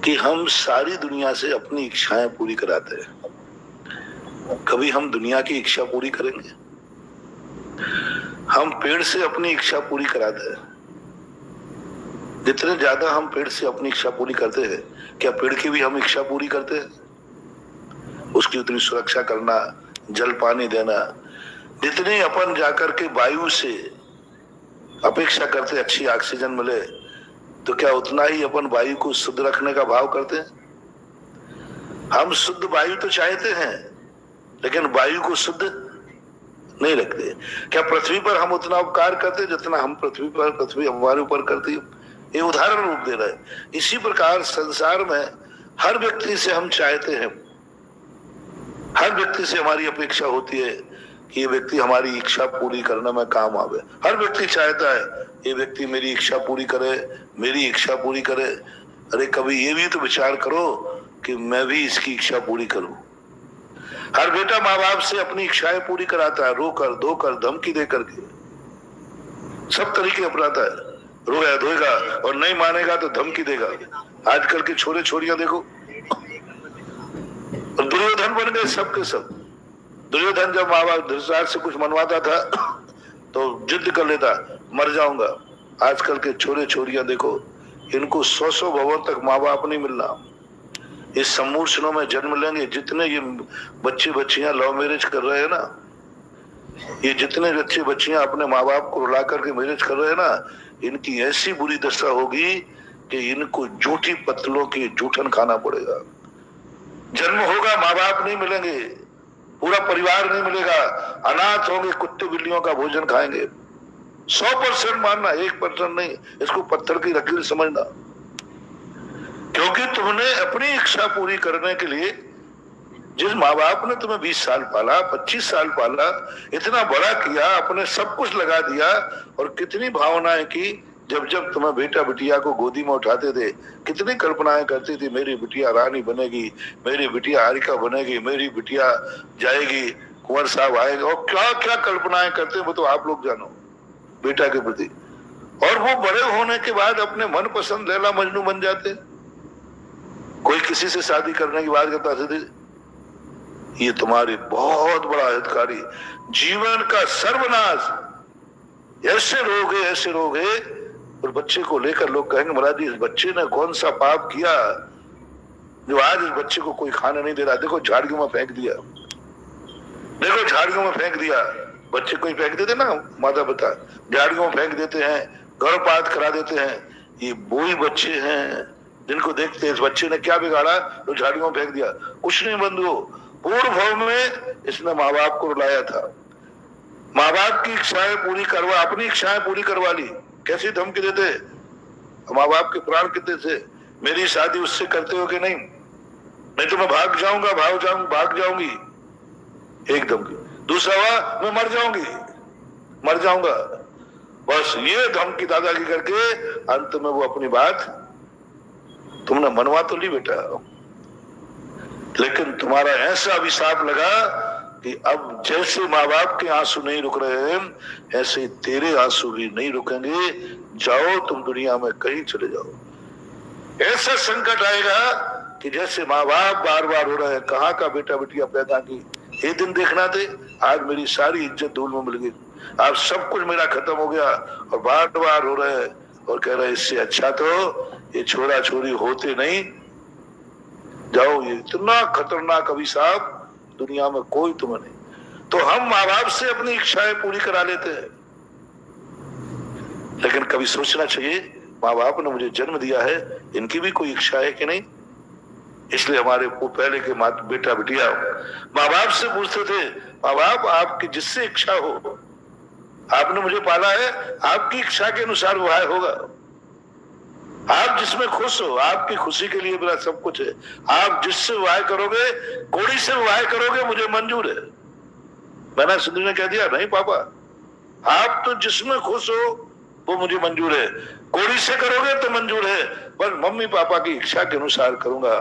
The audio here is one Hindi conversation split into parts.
कि हम सारी दुनिया से अपनी इच्छाएं पूरी कराते हैं। कभी हम दुनिया की इच्छा पूरी करेंगे? हम पेड़ से अपनी इच्छा पूरी कराते हैं। जितने ज्यादा हम पेड़ से अपनी इच्छा पूरी करते हैं, क्या पेड़ की भी हम इच्छा पूरी करते हैं? उसकी उतनी सुरक्षा करना, जल पानी देना। जितने अपन जाकर के वायु से अपेक्षा करते अच्छी ऑक्सीजन मिले, तो क्या उतना ही अपन वायु को शुद्ध रखने का भाव करते हैं? हम शुद्ध वायु तो चाहते हैं, लेकिन वायु को शुद्ध नहीं रखते। क्या पृथ्वी पर हम उतना उपकार करते जितना हम पृथ्वी हमारे ऊपर करती है? ये उदाहरण रूप दे रहा है। इसी प्रकार संसार में हर व्यक्ति से हम चाहते हैं, हर व्यक्ति से हमारी अपेक्षा होती है कि ये व्यक्ति हमारी इच्छा पूरी करने में काम आवे। हर व्यक्ति चाहता है ये व्यक्ति मेरी इच्छा पूरी करे, मेरी इच्छा पूरी करे। अरे कभी ये भी तो विचार करो कि मैं भी इसकी इच्छा पूरी करूं। हर बेटा माँ बाप से अपनी इच्छाएं पूरी कराता है, रोकर, धोकर, धमकी दे करके, सब तरीके अपनाता है। रोया धोएगा और नहीं मानेगा तो धमकी देगा। आजकल के छोरे छोरियां देखो, दुर्योधन बन गए सबके सब। दुर्योधन जब माँ बाप धृतराष्ट्र से कुछ मनवाता था तो जिद कर लेता, मर जाऊंगा। आजकल के छोरे छोरियां देखो, इनको 100 भवन तक माँ बाप नहीं मिलना। इस समूर्षणों में जन्म लेंगे। जितने ये बच्चे बच्चियां लव मैरिज कर रहे हैं ना, ये जितने बच्चे बच्चियां अपने माँ बाप को रुला करके मैरिज कर रहे हैं ना, इनकी ऐसी बुरी दशा होगी कि इनको जूठी पत्तलों की जूठन खाना पड़ेगा। जन्म होगा, माँ बाप नहीं मिलेंगे, पूरा परिवार नहीं मिलेगा, अनाथ होंगे, कुत्ते बिल्लियों का भोजन खाएंगे। 100% मानना, 1% नहीं। इसको पत्थर की लकीर समझना। क्योंकि तुमने अपनी इच्छा पूरी करने के लिए, जिस माँ बाप ने तुम्हें 20 साल पाला, 25 साल पाला, इतना बड़ा किया, अपने सब कुछ लगा दिया, और कितनी भावनाएं की। जब जब तुम्हें बेटा बिटिया को गोदी में उठाते थे, कितनी कल्पनाएं करती थी, मेरी बिटिया रानी बनेगी, मेरी बिटिया हारिका बनेगी, मेरी बिटिया जाएगी, कुंवर साहब आएगा, और क्या क्या कल्पनाएं करते, वो तो आप लोग जानो बेटा के प्रति। और वो बड़े होने के बाद अपने मन पसंद लैला मजनू बन जाते। कोई किसी से शादी करने की बात करता थे, ये तुम्हारी बहुत बड़ा हितकारी, जीवन का सर्वनाश, ऐसे रोग है। और बच्चे को लेकर लोग कहेंगे, महाराज जी इस बच्चे ने कौन सा पाप किया जो आज इस बच्चे को कोई खाने नहीं दे रहा। देखो झाड़ियों में फेंक दिया, देखो झाड़ियों में फेंक दिया। बच्चे कोई फेंक देते ना, माता पिता झाड़ियों में फेंक देते हैं, गर्भपात करा देते हैं। ये वही बच्चे हैं जिनको देखते हैं, इस बच्चे ने क्या बिगाड़ा तो झाड़ियों में फेंक दिया। कुछ नहीं बंधुओं, पूर्व भव में इसने माँ बाप को रुलाया था, माँ बाप की इच्छाएं पूरी करवा, अपनी इच्छाएं पूरी करवा ली। कैसी धमकी देते, माँ बाप के प्राण कितने थे, मेरी शादी उससे करते हो कि नहीं, नहीं तो मैं भाग जाऊंगा, भाग जाऊंगी, एक धमकी। दूसरा हुआ, मैं मर जाऊंगा। बस ये धमकी दादागी करके अंत में वो अपनी बात तुमने मनवा तो ली बेटा, लेकिन तुम्हारा ऐसा अभिशाप लगा कि अब जैसे माँ बाप के आंसू नहीं रुक रहे हैं, ऐसे तेरे आंसू भी नहीं रुकेंगे। जाओ तुम दुनिया में कहीं चले जाओ। ऐसा संकट आएगा कि जैसे माँ बाप बार बार हो रहे हैं, कहाँ का बेटा बेटिया पैदा की, ये दिन देखना थे, आज मेरी सारी इज्जत धूल में मिल गई, आज सब कुछ मेरा खत्म हो गया, और बार बार हो रहे हैं और कह रहे इससे अच्छा तो ये छोरा छोरी होते नहीं। जाओ, ये इतना खतरनाक अभिशाप दुनिया में कोई तुम्हें नहीं। तो हम माँ बाप से अपनी इच्छाएं पूरी करा लेते हैं, लेकिन कभी सोचना चाहिए माँ बाप ने मुझे जन्म दिया है, इनकी भी कोई इच्छा है कि नहीं। इसलिए हमारे पहले के बेटा बिटिया माँ बाप से पूछते थे, माँ बाप आपकी जिससे इच्छा हो, आपने मुझे पाला है, आपकी इच्छा के अनुसार विवाह होगा। आप जिसमें खुश हो, आपकी खुशी के लिए मेरा सब कुछ है। आप जिससे विवाह करोगे, कोड़ी से विवाह करोगे, मुझे मंजूर है। मैंने सुंदरी ने कह दिया, नहीं पापा, आप तो जिसमें खुश हो वो मुझे मंजूर है, कोड़ी से करोगे तो मंजूर है, पर मम्मी पापा की इच्छा के अनुसार करूंगा।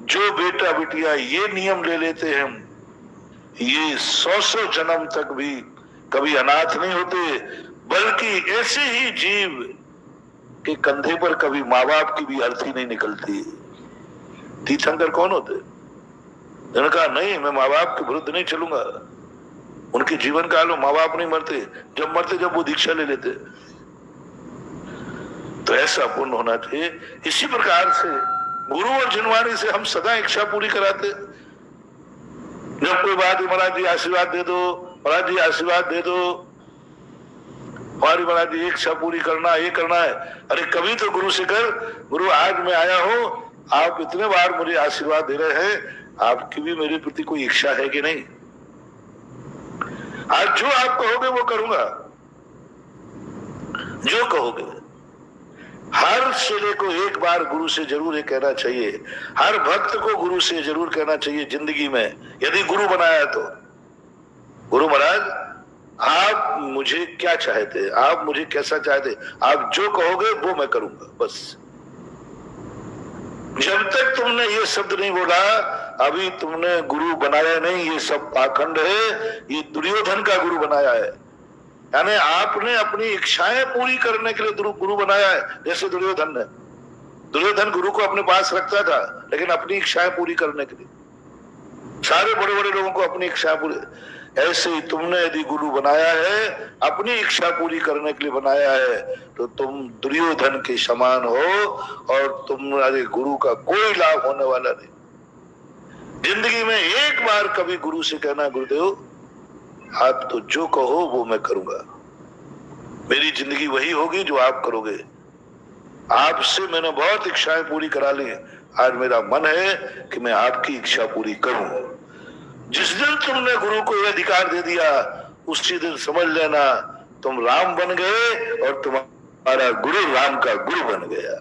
जो बेटा बिटिया ये नियम ले लेते हैं, ये 100 जन्म तक भी कभी अनाथ नहीं होते, बल्कि ऐसे ही जीव के कंधे पर कभी माँ बाप की भी अर्थी नहीं निकलती। तीर्थंकर कौन होते? उन्होंने कहा नहीं, मैं माँ बाप के विरुद्ध नहीं चलूंगा। उनके जीवन काल में माँ बाप नहीं मरते, जब मरते जब वो दीक्षा ले लेते। तो ऐसा पुण्य होना चाहिए। इसी प्रकार से गुरु और जिनवाणी से हम सदा इच्छा पूरी कराते। जब कोई बात, महाराज जी आशीर्वाद दे दो, महाराज जी आशीर्वाद दे दो, हमारी महाराज जी इच्छा पूरी करना, ये करना है। अरे कभी तो गुरु से कर, गुरु आज मैं आया हूं, आप इतने बार मुझे आशीर्वाद दे रहे हैं, आपकी भी मेरे प्रति कोई इच्छा है कि नहीं? आज जो आप कहोगे वो करूंगा, जो कहोगे। हर शिले को एक बार गुरु से जरूर ये कहना चाहिए, हर भक्त को गुरु से जरूर कहना चाहिए जिंदगी में, यदि गुरु बनाया तो, गुरु महाराज आप मुझे क्या चाहते, आप मुझे कैसा चाहते, आप जो कहोगे वो मैं करूंगा। बस जब तक तुमने ये शब्द नहीं बोला, अभी तुमने गुरु बनाया नहीं। ये सब पाखंड है, ये दुर्योधन का गुरु बनाया है। यानी आपने अपनी इच्छाएं पूरी करने के लिए गुरु बनाया है। जैसे दुर्योधन गुरु को अपने पास रखता था, लेकिन अपनी इच्छाएं पूरी करने के लिए। सारे बड़े बड़े लोगों को अपनी इच्छाएं पूरी, ऐसे ही तुमने यदि गुरु बनाया है, अपनी इच्छा पूरी करने के लिए बनाया है, तो तुम दुर्योधन के समान हो और तुम्हारे गुरु का कोई लाभ होने वाला नहीं। जिंदगी में एक बार कभी गुरु से कहना, गुरुदेव आप तो जो कहो वो मैं करूंगा, मेरी जिंदगी वही होगी जो आप करोगे। आपसे मैंने बहुत इच्छाएं पूरी करा ली, आज मेरा मन है कि मैं आपकी इच्छा पूरी करूं। जिस दिन तुमने गुरु को यह अधिकार दे दिया, उसी दिन समझ लेना तुम राम बन गए और तुम्हारा गुरु राम का गुरु बन गया।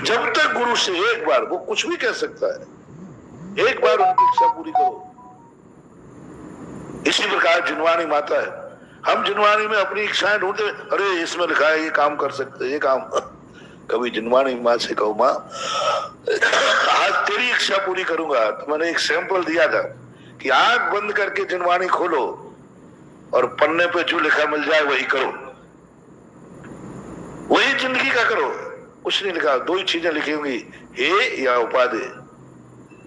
जब तक गुरु से एक बार, वो कुछ भी कह सकता है, एक बार उनकी इच्छा पूरी करो। इसी प्रकार जिनवाणी माता है, हम जिनवाणी में अपनी इच्छाएं ढूंढते, अरे इसमें लिखा है ये काम कर सकते, ये काम। कभी जिनवाणी माँ से कहो, माँ आज तेरी इच्छा पूरी करूंगा। तो मैंने एक सैंपल दिया था कि आंख बंद करके जिनवाणी खोलो और पन्ने पे जो लिखा मिल जाए वही करो, वही जिंदगी का करो। कुछ नहीं लिखा, दो ही चीजें लिखी होंगी, हे या उपाधि।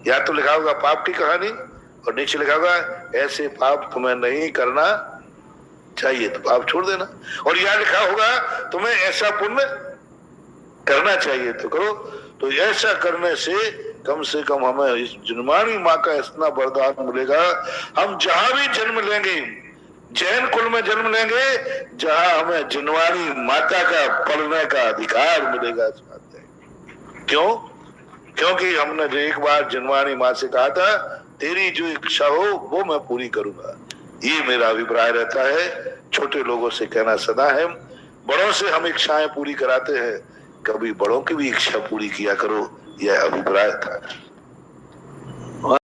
या तो लिखा होगा पाप की कहानी और नीचे लिखा होगा ऐसे पाप तुम्हें नहीं करना चाहिए, तो पाप छोड़ देना। और यह लिखा होगा तुम्हें ऐसा पुण्य करना चाहिए तो करो। तो ऐसा करने से कम हमें इस जिनवाणी माँ का इतना वरदान मिलेगा। हम जहां भी जन्म लेंगे, जैन कुल में जन्म लेंगे, जहां हमें जिनवाणी माता का पढ़ने का अधिकार मिलेगा। क्यों? क्योंकि हमने जो एक बार जिनवाणी माँ से कहा था, तेरी जो इच्छा हो वो मैं पूरी करूंगा। ये मेरा अभिप्राय रहता है। छोटे लोगों से कहना सदा है, बड़ों से हम इच्छाएं पूरी कराते हैं, कभी बड़ों की भी इच्छा पूरी किया करो, यह अभिप्राय था।